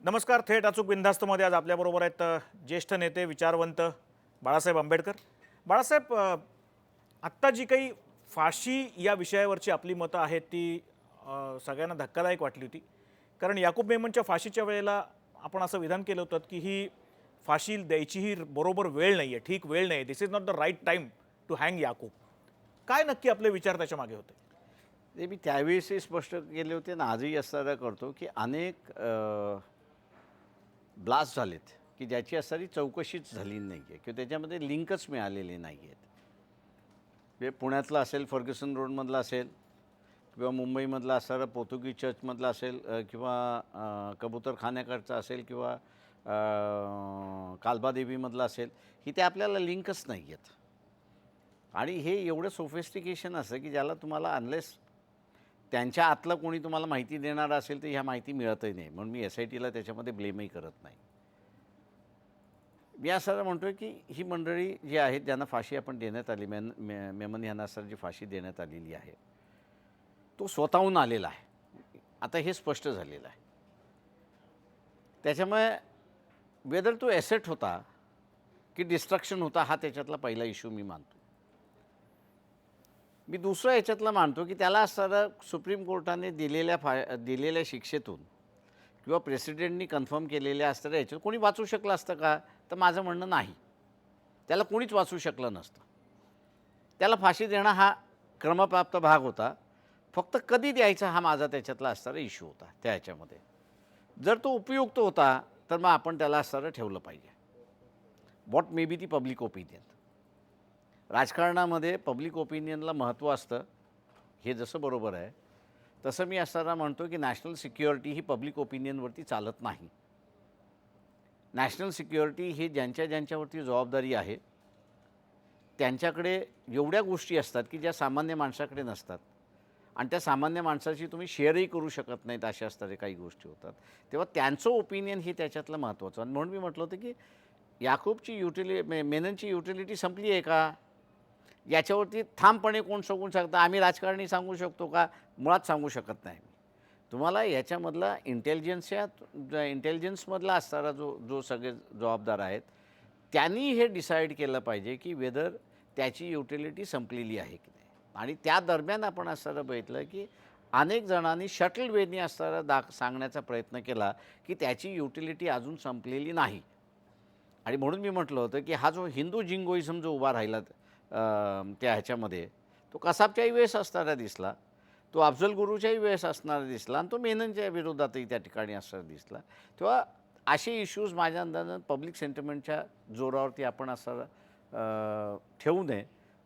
नमस्कार. थेट अचूक बिनधास्तमध्ये आज आपल्याबरोबर आहेत ज्येष्ठ नेते विचारवंत बाळासाहेब आंबेडकर. बाळासाहेब, आत्ता जी काही फाशी या विषयावरची आपली मतं आहेत ती सगळ्यांना धक्कादायक वाटली होती. कारण याकूब मेमनच्या फाशीच्या वेळेला आपण असं विधान केलं होतं की ही फाशी द्यायची ही बरोबर वेळ नाही आहे, ठीक वेळ नाही आहे, this is not the right time to hang Yakub. काय नक्की आपले विचार त्याच्या मागे होते? ते मी त्यावेळेसही स्पष्ट केले होते आणि आजही असणारा करतो की अनेक ब्लास्ट झालेत की ज्याची असणारी चौकशीच झाली नाही आहे किंवा त्याच्यामध्ये लिंकच मिळालेले नाही आहेत. म्हणजे पुण्यातला असेल, फर्ग्युसन रोडमधला असेल किंवा मुंबईमधला असणारा पोर्तुगीज चर्चमधला असेल किंवा कबूतरखान्याकडचा असेल किंवा कालबादेवीमधला असेल, ही ते आपल्याला लिंकच नाही आहेत. आणि हे एवढं सोफिस्टिकेशन असं की ज्याला तुम्हाला अनलेस त्यांच्या आतलं कोणी तुम्हाला माहिती देणारं असेल तर ह्या माहिती मिळतही नाही. म्हणून मी SITला त्याच्यामध्ये ब्लेमही करत नाही. मी असं म्हणतो आहे की ही मंडळी जी आहेत ज्यांना फाशी आपण देण्यात आली, मेमन यांना सर जी फाशी देण्यात आलेली आहे, तो स्वतःहून आलेला आहे. आता हे स्पष्ट झालेलं आहे. त्याच्यामुळे वेदर तो ॲसेट होता की डिस्ट्रक्शन होता, हा त्याच्यातला पहिला इश्यू मी मानतो. मी दुसरा याच्यातला मानतो की त्याला असणारं सुप्रीम कोर्टाने दिलेल्या शिक्षेतून किंवा प्रेसिडेंटनी कन्फर्म केलेल्या असणाऱ्या याच्यात कोणी वाचू शकलं असतं का? तर माझं म्हणणं नाही. त्याला कोणीच वाचू शकलं नसतं. त्याला फाशी देणं हा क्रमप्राप्त भाग होता. फक्त कधी द्यायचा हा माझा त्याच्यातला असणारा इश्यू होता त्या ह्याच्यामध्ये. जर तो उपयुक्त होता तर मग आपण त्याला असणारं ठेवलं पाहिजे. What may be the public opinion. राजकारणामध्ये पब्लिक ओपिनियनला महत्त्व असतं, हे जसं बरोबर आहे, तसं मी असताना म्हणतो की नॅशनल सिक्युरिटी ही पब्लिक ओपिनियनवरती चालत नाही. नॅशनल सिक्युरिटी ही ज्यांच्यावरती जबाबदारी आहे त्यांच्याकडे एवढ्या गोष्टी असतात की ज्या सामान्य माणसाकडे नसतात आणि त्या सामान्य माणसाशी तुम्ही शेअरही करू शकत नाहीत, अशा असणाऱ्या काही गोष्टी होतात. तेव्हा त्यांचं ओपिनियन ही त्याच्यातलं महत्त्वाचं. आणि म्हणून मी म्हटलं होतं की याकूबची मेननची युटिलिटी संपली आहे का? याच्यावरती ठामपणे कोण सांगू शकतं? आम्ही राजकारणी सांगू शकतो का? मुळात सांगू शकत नाही. तुम्हाला याच्यामधला इंटेलिजन्समधला असणारा जो सगळे जबाबदार आहेत त्यांनी हे डिसाईड केलं पाहिजे की वेदर त्याची युटिलिटी संपलेली आहे की नाही. आणि त्या दरम्यान आपण असणारं बघितलं की अनेक जणांनी शटल वेनी असणारा सांगण्याचा प्रयत्न केला की त्याची युटिलिटी अजून संपलेली नाही. आणि म्हणून मी म्हटलं होतं की हा जो हिंदू जिंगोइझम जो उभा राहिला त्या ह्याच्यामध्ये, तो कसाबच्याही वेळेस असणारा दिसला, तो अफजल गुरुच्याही वेळेस असणारा दिसला आणि तो मेननच्या विरोधातही त्या ठिकाणी असणारा दिसला. तेव्हा असे इश्यूज माझ्या अंदाजानं पब्लिक सेंटिमेंटच्या जोरावरती आपण असं ठेवू नये.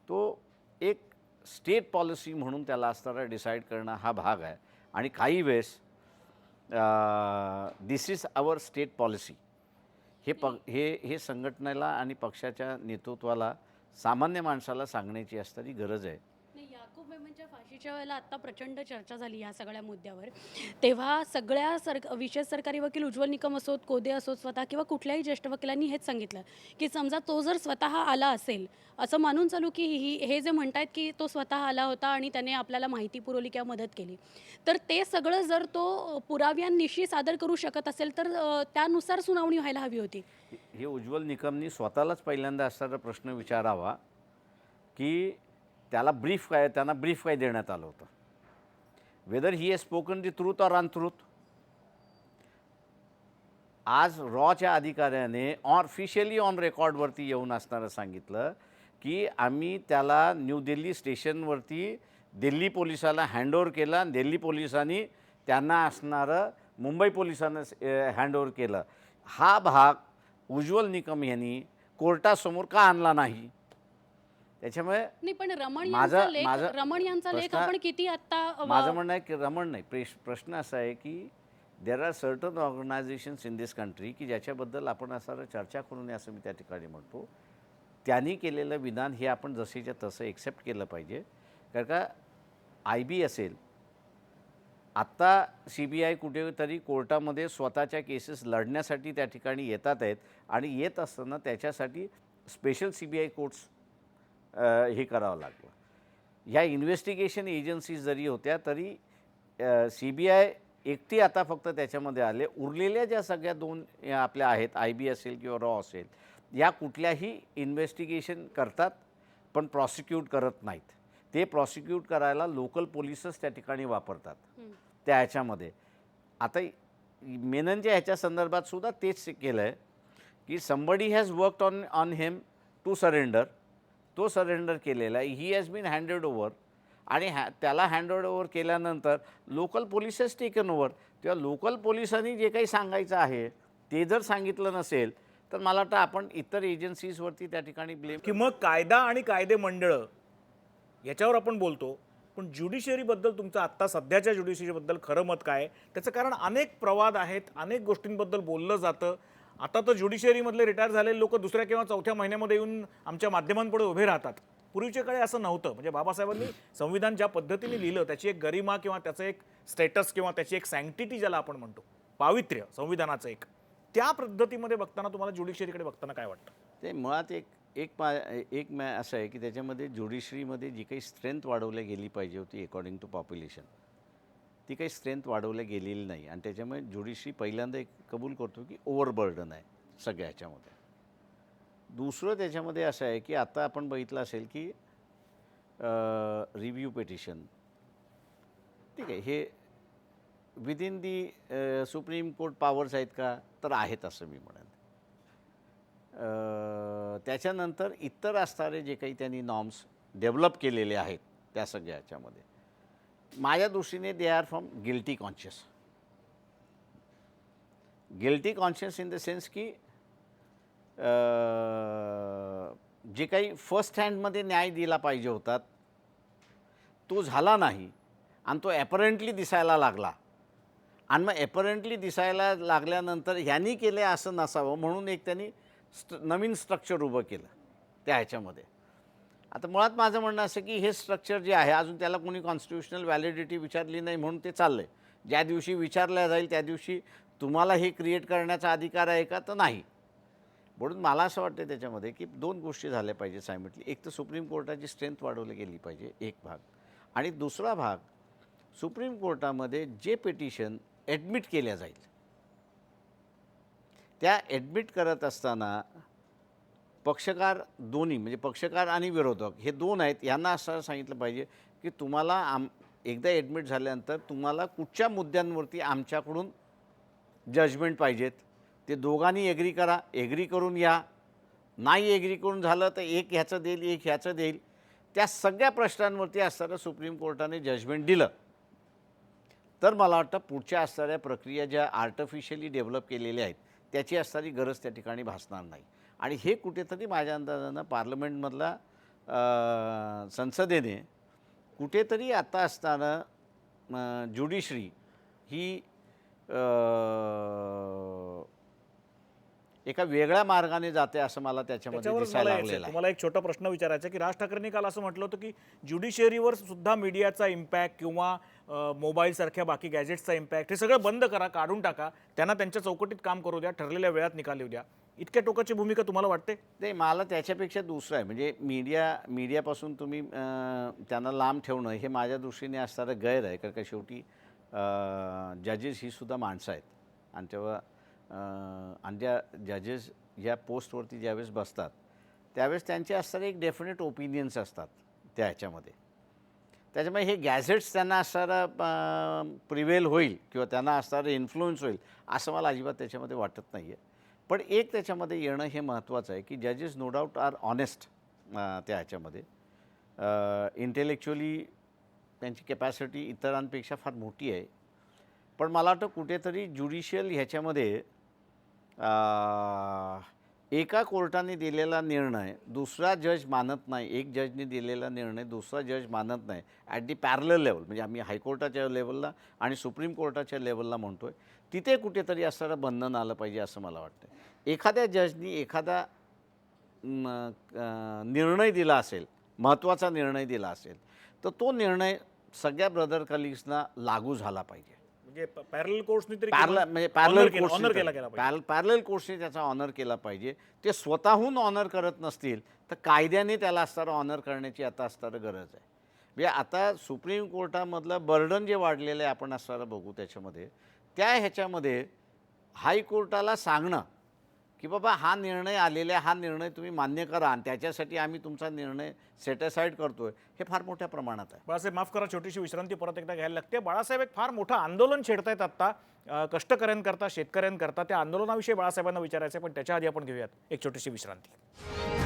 तो एक स्टेट पॉलिसी म्हणून त्याला असणारा डिसाईड करणं हा भाग आहे. आणि काही वेळेस दिस इज आवर स्टेट पॉलिसी हे संघटनेला आणि पक्षाच्या नेतृत्वाला, सामान्य माणसाला सांगण्याची असणारी गरज आहे. नाही, याकूब मेमनच्या फाशीच्या वेळेला आत्ता प्रचंड चर्चा झाली ह्या सगळ्या मुद्द्यावर. तेव्हा सगळ्या विशेष सरकारी वकील उज्ज्वल निकम असोत, कोदे असोत, स्वतः किंवा कुठल्याही ज्येष्ठ वकिलांनी हेच सांगितलं की समजा तो जर स्वतः आला असेल, असं मानून चालू की हे जे म्हणतायत की तो स्वतः आला होता आणि त्याने आपल्याला माहिती पुरवली किंवा मदत केली, तर ते सगळं जर तो पुराव्यांनिशी सादर करू शकत असेल तर त्यानुसार सुनावणी व्हायला हवी होती. हे उज्ज्वल निकमनी स्वतःलाच पहिल्यांदा असणारा प्रश्न विचारावा की त्यांना ब्रीफ काय देण्यात आलं होतं. Weather he has spoken the truth or untruth. आज रॉच्या अधिकाऱ्याने ऑफिशियली ऑन रेकॉर्डवरती येऊन असणारं सांगितलं की आम्ही त्याला न्यू दिल्ली स्टेशनवरती दिल्ली पोलिसाला हँडओव्हर केलं आणि दिल्ली पोलिसांनी त्यांना असणारं मुंबई पोलिसांना हँडओव्हर केलं. हा भाग उज्ज्वल निकम यांनी कोर्टासमोर का आणला नाही? त्याच्यामुळे नाही, पण रमण यांचा लेख प्रश्न आपण किती आता माझं म्हणणं आहे की रमण नाही, प्रश्न असा आहे की there are certain organisations in this country की ज्याच्याबद्दल आपण असं चर्चा करू नये असं मी त्या ठिकाणी म्हणतो. त्यांनी केलेलं विधान हे आपण जसेच्या तसं एक्सेप्ट केलं पाहिजे. कारण का IB असेल, आत्ता CBI कुठेतरी कोर्टामध्ये स्वतःच्या केसेस लढण्यासाठी त्या ठिकाणी येतात आहेत आणि येत असताना त्याच्यासाठी स्पेशल CBI कोर्ट्स हे करावं लागलं. ह्या इन्व्हेस्टिगेशन एजन्सीज जरी होत्या तरी CBI एकटी आता फक्त त्याच्यामध्ये आले. उरलेल्या ज्या सगळ्या 2 या आपल्या आहेत, IB असेल किंवा रॉ असेल, या कुठल्याही इन्व्हेस्टिगेशन करतात पण प्रॉसिक्यूट करत नाहीत. ते प्रॉसिक्यूट करायला लोकल पोलिसच त्या ठिकाणी वापरतात त्या ह्याच्यामध्ये. आता मेननच्या ह्याच्या संदर्भात सुद्धा तेच केलं आहे की somebody has worked on him to surrender. तो सरेंडर केलेला आहे. He has been handed over आणि त्याला हँडेड ओव्हर केल्यानंतर लोकल पोलिसच टेकन ओव्हर. तेव्हा लोकल पोलिसांनी जे काही सांगायचं आहे ते जर सांगितलं नसेल तर मला वाटतं आपण इतर एजन्सीजवरती त्या ठिकाणी ब्लेम की मग कायदा आणि कायदे मंडळं याच्यावर आपण बोलतो, पण ज्युडिशियरीबद्दल तुमचं आत्ता सध्याच्या ज्युडिशियरीबद्दल खरं मत काय आहे? त्याचं कारण अनेक प्रवाद आहेत, अनेक गोष्टींबद्दल बोललं जातं. आता तर ज्युडिशियरीमधले रिटायर झालेले लोक दुसऱ्या किंवा चौथ्या महिन्यामध्ये येऊन आमच्या माध्यमांपुढे उभे राहतात. पूर्वीच्या काळी असं नव्हतं. म्हणजे बाबासाहेबांनी संविधान ज्या पद्धतीने लिहिलं त्याची एक गरिमा किंवा त्याचं एक स्टेटस किंवा त्याची एक सँक्टिटी ज्याला आपण म्हणतो, पावित्र्य संविधानाचं त्या पद्धतीमध्ये बघताना तुम्हाला ज्युडिशियरीकडे बघताना काय वाटतं? ते मुळात असं आहे की त्याच्यामध्ये ज्युडिशरीमध्ये जी काही स्ट्रेंथ वाढवल्या गेली पाहिजे होती अकॉर्डिंग टू पॉप्युलेशन, ती काही स्ट्रेंथ वाढवल्या गेलेली नाही. आणि त्याच्यामुळे ज्युडिशरी पहिल्यांदा एक कबूल करतो की ओव्हरबर्डन आहे सगळ्या ह्याच्यामध्ये. दुसरं त्याच्यामध्ये असं आहे की आता आपण बघितलं असेल की रिव्ह्यू पिटिशन, ठीक आहे, हे विदिन दी सुप्रीम कोर्ट पॉवर्स आहेत का? तर आहेत असं मी म्हणेन. त्याच्यानंतर इतर असणारे जे काही त्यांनी नॉर्म्स डेव्हलप केलेले आहेत त्या सगळ्या ह्याच्यामध्ये माझ्या दृष्टीने they are from guilty conscious. Guilty conscious in the sense की जे काही फर्स्ट हँडमध्ये न्याय दिला पाहिजे होता तो झाला नाही आणि तो ॲपरंटली दिसायला लागला. आणि मग ॲपरंटली दिसायला लागल्यानंतर ह्यांनी केले असं नसावं म्हणून एक त्यांनी नवीन स्ट्रक्चर उभं केलं त्या ह्याच्यामध्ये. आता मुळात माझं म्हणणं असं की हे स्ट्रक्चर जे आहे अजून त्याला कोणी कॉन्स्टिट्युशनल व्हॅलिडिटी विचारली नाही म्हणून ते चाललं आहे. ज्या दिवशी विचारल्या जाईल त्या दिवशी तुम्हाला हे क्रिएट करण्याचा अधिकार आहे का? तर नाही. म्हणून मला असं वाटतं त्याच्यामध्ये की 2 गोष्टी झाल्या पाहिजे सायमल्टली. एक तर सुप्रीम कोर्टाची स्ट्रेंथ वाढवली गेली पाहिजे एक भाग, आणि दुसरा भाग सुप्रीम कोर्टामध्ये जे पिटिशन ॲडमिट केल्या जाईल त्या ॲडमिट करत असताना पक्षकार दोन्ही म्हणजे पक्षकार आणि विरोधक हे 2 आहेत, यांना असं सांगितलं पाहिजे की तुम्हाला एकदा ॲडमिट झाल्यानंतर तुम्हाला कुठच्या मुद्द्यांवरती आमच्याकडून जजमेंट पाहिजेत ते दोघांनी एग्री करा, एग्री करून या. नाही एग्री करून झालं तर एक ह्याचं देईल एक ह्याचं देईल. त्या सगळ्या प्रश्नांवरती असताना सुप्रीम कोर्टाने जजमेंट दिलं तर मला वाटतं पुढच्या असणाऱ्या प्रक्रिया ज्या आर्टिफिशियली डेव्हलप केलेल्या आहेत त्याची असणारी गरज त्या ठिकाणी भासणार नाही. आणि हे कुठेतरी माझ्या अंदाजानं पार्लमेंटमधला संसदेने कुठेतरी आता असताना ज्युडिशरी ही एका वेगळ्या मार्गाने जाते असं मला त्याच्यामध्ये त्याच्यावरच दिसायला मला यायचं लागलेलं आहे. आहे. तुम्हाला एक छोटा प्रश्न विचारायचा आहे की राज ठाकरेंनी काल असं म्हटलं होतं की ज्युडिशियरीवर सुद्धा मीडियाचा इम्पॅक्ट किंवा मोबाईल सारख्या बाकी गॅजेट्सचा इम्पॅक्ट हे सगळं बंद करा, काढून टाका, त्यांना त्यांच्या चौकटीत काम करू द्या, ठरलेल्या वेळात निकाल येऊ द्या. इतक्या टोकाची भूमिका तुम्हाला वाटते? नाही, मला त्याच्यापेक्षा दुसरं आहे. म्हणजे मीडियापासून तुम्ही त्यांना लांब ठेवणं हे माझ्या दृष्टीने असणारं गैर आहे. कारण का शेवटी जजेस ही सुद्धा माणसं आहेत आणि तेव्हा आणि ज्या जजेस ह्या पोस्टवरती ज्यावेळेस बसतात त्यावेळेस त्यांचे असणारे एक डेफिनेट ओपिनियन्स असतात त्या ह्याच्यामध्ये. त्याच्यामुळे हे गॅझेट्स त्यांना असणारा प्रिवेल होईल किंवा त्यांना असणारं इन्फ्लुएन्स होईल असं मला अजिबात त्याच्यामध्ये वाटत नाही आहे. पण एक त्याच्यामध्ये येणं हे महत्त्वाचं आहे की जजेस नो डाऊट आर ऑनेस्ट त्या ह्याच्यामध्ये. इंटेलेक्च्युअली त्यांची कॅपॅसिटी इतरांपेक्षा फार मोठी आहे. पण मला वाटतं कुठेतरी ज्युडिशियल ह्याच्यामध्ये एका कोर्टाने दिलेला निर्णय दुसरा जज मानत नाही, एक जजने दिलेला निर्णय दुसरा जज मानत नाही ॲट दी पॅरलल लेवल, म्हणजे आम्ही हायकोर्टाच्या लेवलला आणि सुप्रीम कोर्टाच्या लेवलला म्हणतो आहे, तिथे कुठेतरी असणारं बंधन आलं पाहिजे असं मला वाटतं. एखाद्या जजनी एखादा निर्णय दिला असेल, महत्त्वाचा निर्णय दिला असेल तर तो निर्णय सगळ्या ब्रदर कलिग्सना लागू झाला पाहिजे. म्हणजे पॅरलल कोर्सनी तरी पॅरलल कोर्सने त्याचा ऑनर केला पाहिजे. ते स्वतःहून ऑनर करत नसतील तर कायद्याने त्याला असणारं ऑनर करण्याची आता असणारं गरज आहे. म्हणजे आता सुप्रीम कोर्टामधलं बर्डन जे वाढलेलं आहे आपण असताना बघू त्याच्यामध्ये, त्या ह्याच्यामध्ये हायकोर्टाला सांगणं की बाबा हा निर्णय आलेला आहे, हा निर्णय तुम्ही मान्य करा आणि त्याच्यासाठी आम्ही तुमचा निर्णय सेटिसाईड करतोय, हे फार मोठ्या प्रमाणात आहे. बाळासाहेब माफ करा, छोटीशी विश्रांती परत एकदा घ्यायला लागते. बाळासाहेब एक फार मोठं आंदोलन छेडतायत आत्ता कष्टकऱ्यांकरता, शेतकऱ्यांकरता. त्या आंदोलनाविषयी बाळासाहेबांना विचारायचं आहे, पण त्याच्या आधी आपण घेऊयात एक छोटीशी विश्रांती.